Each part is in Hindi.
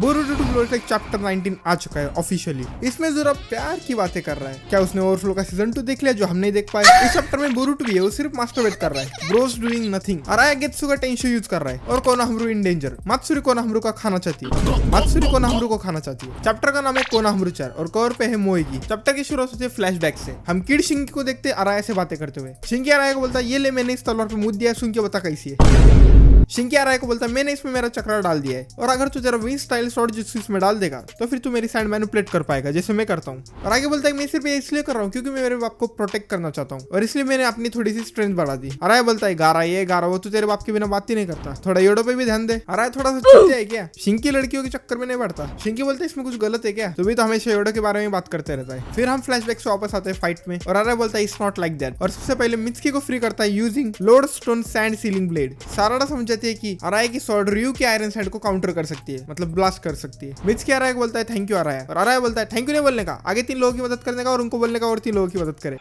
Boruto two glory track chapter 19 आ चुका है ऑफिशियली। इसमें ज़ोरा प्यार की बातें कर रहा है। क्या उसने ओवरफ्लो का सीजन 2 देख लिया जो हम नहीं देख पाए? इस चैप्टर में बोरुटो भी है, वो सिर्फ मास्टरबेट कर रहा है। Bros doing nothing. Araya Getsu का टेंशो यूज कर रहा है और Konohamaru in danger. Matsuri Konohamaru का खाना चाहती है। मात्सुरी कोनोहामारू को खाना चाहती है। चैप्टर का नाम है कोनोहामारू चार और कवर पे है मोएगी। चैप्टर की शुरुआत होती है फ्लैशबैक से। हम किड शिंगी को देखते अराया से बातें करते हुए। शिंगी अराया को बोलता है ये ले मैंने इस तलवार पे मुद दिया, सुन के बता कैसी है। शिंगी अराया को बोलता है मैंने इसमें मेरा चक्रा डाल दिया है और अगर तू तेरा विंग स्टाइल शॉट जिस इसमें डाल देगा तो फिर तू मेरी साइड मैनिपुलेट कर पाएगा जैसे मैं करता हूँ। और आगे बोलता है मैं सिर्फ इसलिए कर रहा हूँ क्योंकि मैं मेरे बाप को प्रोटेक्ट करना चाहता हूँ और इसलिए मैंने अपनी थोड़ी सी स्ट्रेंथ बढ़ा दी। अराया बोलता है गारा ये गारा वो, तू तेरे बाप के बिना बात ही नहीं करता, थोड़ा योडो पे भी ध्यान दे। अराया थोड़ा सा चुतिया है क्या? शिंगी लड़कियों के चक्कर में नहीं बढ़ता। शिंगी बोलता है इसमें कुछ गलत है क्या? तू भी तो हमेशा योडो के बारे में बात करते रहता है। फिर हम फ्लैशबैक से वापस आते हैं फाइट में और अराया बोलता है इट्स नॉट लाइक दैट और सबसे पहले मित्सुकी को फ्री करता है using lodestone sand sealing blade. Sarada समझाती है कि अराया की स्वॉर्ड रयू के आयरन सैंड को काउंटर कर सकती है, मतलब ब्लास्ट कर सकती है। मित्सुकी अराया को बोलता है थैंक यू अराया और अराया बोलता है थैंक यू नहीं बोलने का, आगे 3 लोगों की मदद करने का और उनको बोलने का और 3 लोगों की मदद करे।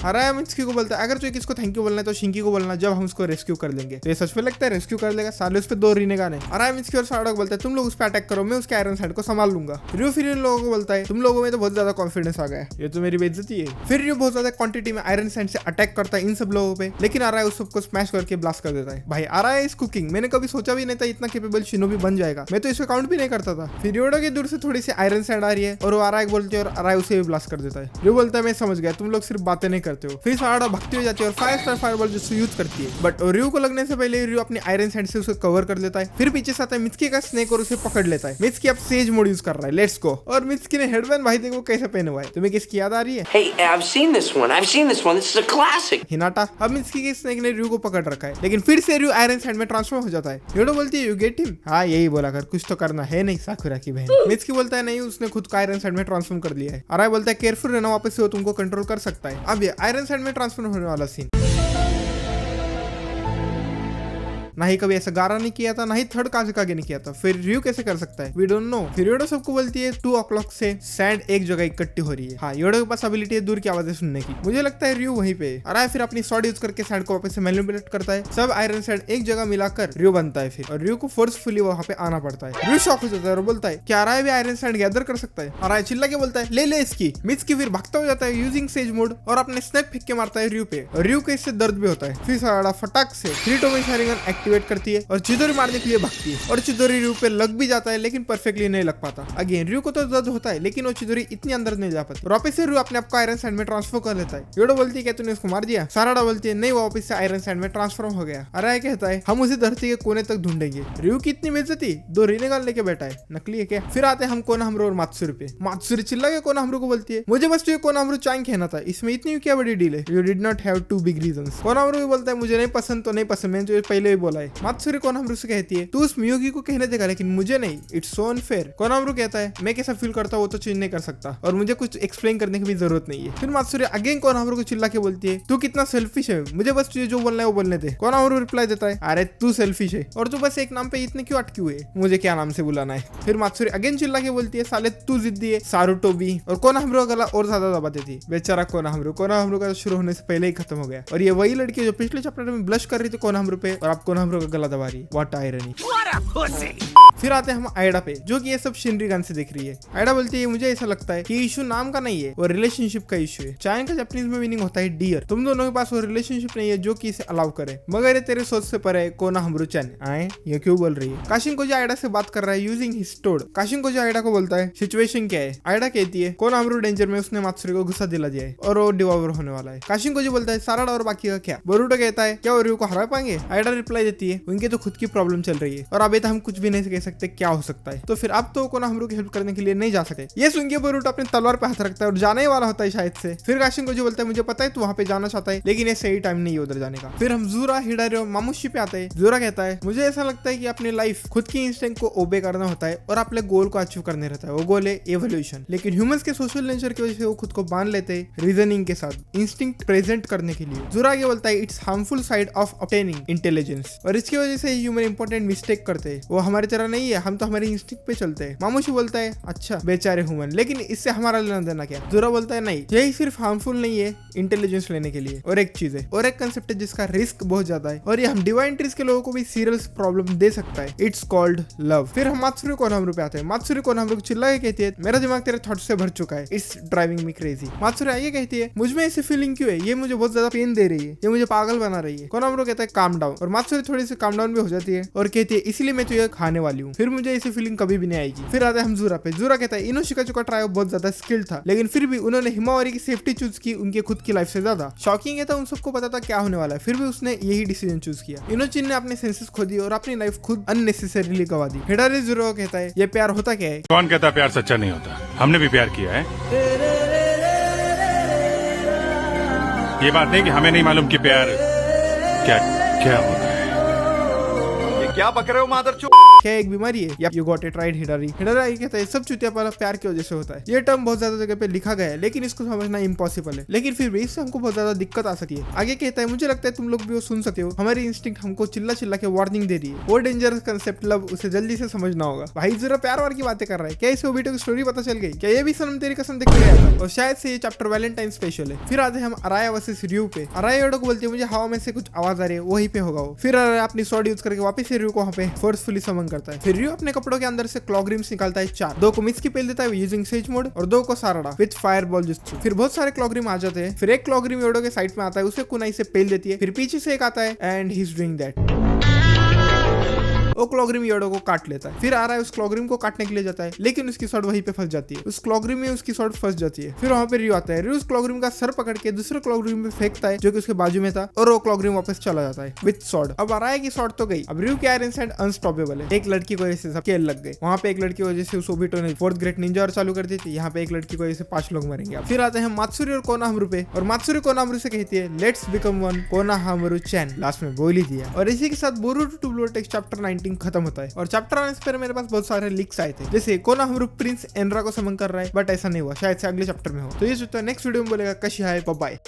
अराया मित्सुकी को बोलता है अगर तुझे किसको थैंक यू बोलना है तो शिंगी को बोलना जब हम उसको रेस्क्यू कर लेंगे। तो ये सच में लगता है रेस्क्यू कर लेगा? साले उस पे 2 रिनेगान है। अराया मित्सुकी और साराडा को बोलता है तुम लोग उस पे अटैक करो, मैं उसके आयरन सैंड को संभाल लूंगा। रयू फिर इन लोगों को बोलता है तुम लोगों में तो बहुत ज्यादा कॉन्फिडेंस आ गया, ये तो मेरी बेइज्जती है। फिर रयू बहुत ज्यादा क्वांटिटी में आयरन सैंड से अटैक करता है इन सब लोगों पे, लेकिन अराया उस सबको स्मैश करके ब्लास्ट कर देता है। भाई अराया इज कुकिंग, मैंने कभी सोचा भी नहीं था इतना कैपेबल शिनोबी बन जाएगा, मैं तो इसको काउंट भी नहीं करता था। फिर योडो की दूर से थोड़ी सी आयरन सैंड आ रही है और वो अराया बोलती है और अराया उसे भी ब्लास्ट कर देता है। रयू बोलता है मैं समझ गया, तुम लोग सिर्फ बातें नहीं करते हो। फिर साराडा भक्ति हो जाती है और 5 स्टार फायरबॉल जो यूज करती है, बट रयू को लगने से पहले रयू अपनी आयरन सैंड से उसे कवर कर लेता है। फिर पीछे से आता है मित्सुकी का स्नेक और उसे पकड़ लेता है। मित्सुकी अब सेज मोड यूज कर रहा है, लेट्स गो। और मित्सुकी ने हेडबैंड भाई देखो कैसे पहने हुआ है, तुम्हें किसकी याद आ रही है? Hey, I've seen this one. This is a classic. Hinata. अब मित्सुकी के स्नेक ने रयू को पकड़ रखा है, लेकिन फिर से रयू आयरन सैंड में ट्रांसफॉर्म हो जाता है। योडो बोलती है यू गेट हिम। हाँ यही बोला कर, कुछ तो करना है नहीं साकुरा की बहन। मित्सुकी बोलता है नहीं उसने खुद को आयरन सैंड में ट्रांसफॉर्म कर लिया है। अराया बोलता है केयरफुल रहना, वापस से वो तुमको कंट्रोल कर सकता है। अब ये आयरन सैंड में ट्रांसफॉर्म होने वाला सीन ना ही कभी ऐसा गारा नहीं किया था, ना ही थर्ड काजुकागे ने किया था। फिर रयू कैसे कर सकता है? We don't know. फिर योडो सबको बोलती है 2 o'clock से सैंड एक जगह इकट्ठी हो रही है। हाँ योडो के पास एबिलिटी है दूर की आवाजें सुनने की। मुझे लगता है रयू वहीं पे। अराया फिर अपनी स्वॉर्ड यूज करके सैंड को वापस से मैनिपुलेट करता है। सब आयरन सैंड एक जगह मिलाकर रयू बनता है। फिर और रयू को फोर्सफुली वहां पे आना पड़ता है। रयू शॉक हो जाता है और बोलता है क्या अराया भी आयरन सैंड गैदर कर सकता है? अराया चिल्ला के बोलता है ले इसकी। मित्सुकी फिर भागता हो जाता है यूजिंग सेज मोड और अपने स्नेक फेंक के मारता है रयू पे और रयू को इससे दर्द भी होता है। फिर साराडा फटाक से 3 टोमी शारिंगन एक्टिवेट करती है और चिदोरी मारने के लिए भागती है और चिदोरी रयू पे लग भी जाता है, लेकिन परफेक्टली नहीं लग पाता। अगेन रयू को तो दर्द होता है, लेकिन वो चिदोरी इतनी अंदर नहीं जा पाती। वापस से रयू अपने आप को आयरन सैंड में ट्रांसफर कर लेता है। योडो बोलती है क्या तूने उसको मार दिया? साराडा बोलती है नहीं, वो वापस से आयरन सैंड में ट्रांसफॉर्म हो गया। अराया कहता है हम उसे धरती के कोने तक ढूंढेंगे। रयू की इतनी बेइज्जती, 2 रिनेगान लेके बैठा है, नकली है क्या? फिर आते हैं हम कोनोहामारू और मात्सुरी पे। मात्सुरी चिल्ला के कोनोहामारू को बोलती है मुझे बस कोनोहामारू चांग कहना था, इसमें इतनी क्या बड़ी डील है? You did not have 2 big reasons. Konohamaru भी बोलता है मुझे नहीं पसंद तो नहीं पसंद, मैंने जो पहले भी बोला है। मात्सुरी कोनोहामारू से कहती है तू उस मियोगी को कहने देगा लेकिन मुझे नहीं, इट्स सो अनफेयर। कोनोहामारू कहता है मैं कैसा फील करता हूं वो तो चेंज नहीं कर सकता और मुझे कुछ एक्सप्लेन करने की भी जरूरत नहीं है। फिर मात्सुरी अगेन कोनोहामारू को चिल्ला के बोलती है तू कितना सेल्फिश है, मुझे बस तुझे जो बोलना है वो बोलने दे। कोनोहामारू रिप्लाई देता है अरे तू सेल्फिश है और तू बस एक नाम पे इतने क्यों अटकी हुए, मुझे क्या नाम से बुलाना है। फिर मात्सुरी अगेन चिल्ला के बोलती है साले तू जिद्दी है, सारुतो भी। और कोनोहामारू का गला और ज्यादा दबा देती है। बेचारा कोनोहामारू का शुरू होने से पहले ही खत्म हो गया और ये वही लड़की जो पिछले चैप्टर में ब्लश कर रही थी कोनोहामारू पे और अब कोनोहामारू का गला दबा रही है। What irony. फिर आते हैं हम आयडा पे जो कि ये सब शिनरिगान से देख रही है। आयडा बोलती है मुझे ऐसा लगता है कि इशू नाम का नहीं है, वो रिलेशनशिप का इशू है। चाइन का जापानीज में मीनिंग होता है डियर। तुम दोनों के पास वो रिलेशनशिप नहीं है जो कि इसे अलाउ करे, मगर ये तेरे सोच से परे है। कोनोहामारू-चन आए ये क्यों बोल रही है? काशिंकोजी आयडा से बात कर रहा है यूजिंग हिज टोड। काशिंकोजी आयडा को बोलता है सिचुएशन क्या है? आयडा कहती है कोनोहामारू डेंजर में, उसने मात्सुरी को गुस्सा दिला दिया है और वो डिवोर होने वाला है। काशिंकोजी बोलता है साराडा और बाकी का क्या? बोरुटो कहता है क्या वो रयू को हरा पाएंगे? आयडा रिप्लाई देती है उनकी तो खुद की प्रॉब्लम चल रही है और अभी तक हम कुछ भी नहीं कह सकते क्या हो सकता है। तो फिर अब तो कोनोहामारू की हेल्प करने के लिए नहीं जा सके। ये सुन के बोरुटो अपनी तलवार पे हाथ रखता है और जाने वाला होता है शायद से। फिर काशिंकोजी बोलता है मुझे पता है तू वहां पे जाना चाहता है, लेकिन ये सही टाइम नहीं है उधर जाने का। फिर हम जूरा, हिडारी और मामुशी पे आते हैं। जूरा कहता है मुझे ऐसा लगता है कि अपनी लाइफ खुद की इंस्टिंक्ट को ओबे करना होता है और अपने गोल को अचीव करने रहता है। वो गोल है एवोल्यूशन, लेकिन ह्यूमंस के सोशल नेचर की वजह से वो खुद को बांध लेते हैं रीजनिंग के साथ इंस्टिंक्ट प्रेजेंट करने के लिए। जूरा ये बोलता है it's harmful side of obtaining intelligence और इसकी वजह से ह्यूमन इंपॉर्टेंट मिस्टेक करते हैं। वो हमारी तरह नहीं नहीं है, हम तो हमारे इंस्टिंक्ट पे चलते हैं। मामूशी बोलता है अच्छा बेचारे ह्यूमन, लेकिन इससे हमारा लेना देना क्या। ज़ोरा बोलता है नहीं, यही सिर्फ हार्मफुल नहीं है इंटेलिजेंस लेने के लिए, और एक चीज है और एक कंसेप्ट है जिसका रिस्क बहुत ज्यादा है और ये हम डिवाइन ट्रीज के लोगों को भी सीरियस प्रॉब्लम दे सकता है। It's called love. फिर हम मात्सुरी कोनोहामारू पे आते हैं। मात्सुरी कोनोहामारू चिल्ला के कहती है मेरा दिमाग तेरे थॉट से भर चुका है, इट्स ड्राइविंग मी क्रेजी। मात्सुरी आगे कहती है मुझ में ऐसी फीलिंग क्यों है, ये मुझे बहुत ज्यादा पेन दे रही है, ये मुझे पागल बना रही है। कोनोहामारू कहता है काम डाउन, और मात्सुरी थोड़ी सी काम डाउन भी हो जाती है और कहती है इसलिए मैं तुझे खाने वाली हूँ, फिर मुझे ऐसी फीलिंग कभी भी नहीं आएगी। फिर आते हैं हम ज़ोरा पे। ज़ोरा कहता है इनोशिका ट्रायो बहुत ज्यादा स्किल्ड था, लेकिन फिर भी उन्होंने हिमावारी की सेफ्टी चूज की उनके खुद की लाइफ से ज्यादा। शॉकिंग है था उन सबको पता था क्या होने वाला है, फिर भी उसने यही डिसीजन चूज किया। इनोचिन ने अपने सेंसेस खो दिए और अपनी लाइफ खुद अननेसेसरीली गवा दी। हिडारी ज़ोरा कहता है ये प्यार होता क्या है। कौन कहता प्यार सच्चा नहीं होता, हमने भी प्यार किया है। ये बात नहीं कि हमें नहीं मालूम कि प्यार क्या क्या होता है। ये क्या बक रहे हो मादरचोद? क्या एक बीमारी है? You got it right Hidari. Hidari कहता है सब चुतियापना प्यार की वजह से होता है। ये टर्म बहुत ज्यादा जगह पे लिखा गया है, लेकिन इसको समझना इम्पॉसिबल है, लेकिन फिर भी इससे हमको बहुत ज्यादा दिक्कत आ सकती है। आगे कहता है मुझे लगता है तुम लोग भी वो सुन सकते हो, हमारी इंस्टिंक्ट हमको चिल्ला चिल्ला के वार्निंग दे रही है। वो डेंजरस कंसेप्ट लव उसे जल्दी से समझना होगा। भाई जरा प्यार वार की बातें कर रहा है, क्या इसे ओबिटो की स्टोरी पता चल गई? क्या ये भी सनम तेरी कसम देख गया था? और शायद से ये चैप्टर वैलेंटाइन स्पेशल है। फिर आते हम अराया वर्सेस रयू पे। अराया योडो को बोलती है मुझे हवा में से कुछ आवाज आ रही है, वहीं पे होगा वो। फिर अराया अपनी स्वॉर्ड यूज करके वापस से रयू को वहां पे फोर्सफुली समन करता है। फिर रयू अपने कपड़ों के अंदर से क्लॉक रिम्स निकालता है 4, 2 को मिस की पेल देता है यूजिंग सेज मोड और 2 को साराडा विद फायरबॉल जुत्सु। फिर बहुत सारे क्लॉक रिम आ जाते हैं। फिर एक क्लॉक रिम योडो के साइड में आता है, उसे कुनाई से पेल देती है। फिर पीछे से एक आता है and he is doing that. वो क्लॉगरिम योडो को काट लेता है। फिर आ रहा है उस क्लॉगरिम को काटने के लिए जाता है, लेकिन उसकी स्वॉर्ड वहीं पे फंस जाती है। उस क्लॉगरिम में उसकी स्वॉर्ड फंस जाती है। फिर वहां पे रियो आता है। रियो उस क्लॉगरिम का सर पकड़ के दूसरे क्लॉगरिम पे फेंकता है जो कि उसके बाजू में था, और वो क्लॉगरिम वापस चला जाता है विद स्वॉर्ड। अब आ रहा है कि स्वॉर्ड तो गई, अब रियो की आयरन हैंड अनस्टॉपेबल है। एक लड़की को वजह से सबके लग गए। वहां पे एक लड़की की वजह से उस ओबिटो ने 4th ग्रेट निंजा और चालू कर दी थी। यहाँ पे एक लड़की की वजह से 5 लोग मरेंगे। फिर आते हैं मात्सुरी और कोनोहामारू पे, और मात्सुरी कोनोहामारू से कहती है let's become one Konohamaru chan. Last में बोल ही दिया। और इसी के साथ Boruto two blue text chapter 19 खत्म होता है। और चैप्टर आने से पहले मेरे पास बहुत सारे लीक्स आए थे, जैसे कोनोहामारू प्रिंस एनरा को समन कर रहा है, बट ऐसा नहीं हुआ, शायद से अगले चैप्टर में हो। तो ये जो नेक्स्ट वीडियो में बोलेगा कशी हाय बाय।